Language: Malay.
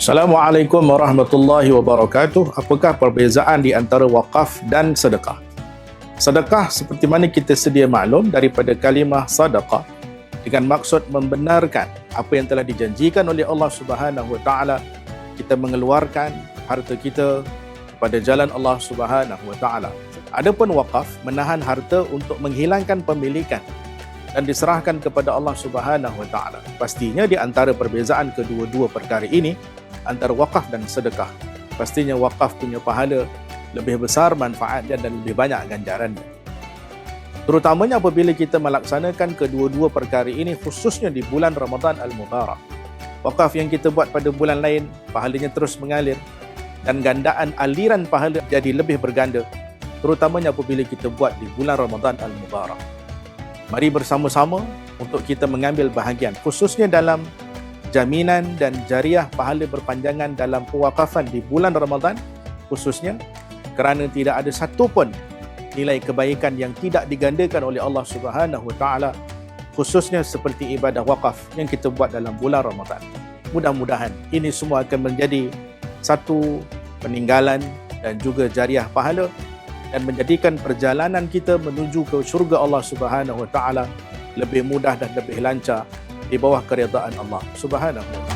Assalamualaikum warahmatullahi wabarakatuh. Apakah perbezaan di antara wakaf dan sedekah? Sedekah seperti mana kita sedia maklum daripada kalimah sadaqah dengan maksud membenarkan apa yang telah dijanjikan oleh Allah Subhanahu wa taala, kita mengeluarkan harta kita pada jalan Allah Subhanahu wa taala. Adapun wakaf menahan harta untuk menghilangkan pemilikan dan diserahkan kepada Allah Subhanahu wa taala. Pastinya di antara perbezaan kedua-dua perkara ini antara wakaf dan sedekah, pastinya wakaf punya pahala lebih besar manfaatnya dan lebih banyak ganjarannya. Terutamanya apabila kita melaksanakan kedua-dua perkara ini khususnya di bulan Ramadan Al-Mubarak. Wakaf yang kita buat pada bulan lain, pahalanya terus mengalir dan gandaan aliran pahala jadi lebih berganda, terutamanya apabila kita buat di bulan Ramadan Al-Mubarak. Mari bersama-sama untuk kita mengambil bahagian khususnya dalam jaminan dan jariah pahala berpanjangan dalam pewakafan di bulan Ramadan khususnya, kerana tidak ada satu pun nilai kebaikan yang tidak digandakan oleh Allah Subhanahu wa taala, khususnya seperti ibadah wakaf yang kita buat dalam bulan Ramadan. Mudah-mudahan ini semua akan menjadi satu peninggalan dan juga jariah pahala dan menjadikan perjalanan kita menuju ke syurga Allah Subhanahu wa taala lebih mudah dan lebih lancar di bawah keridaan Allah Subhanahu wa taala.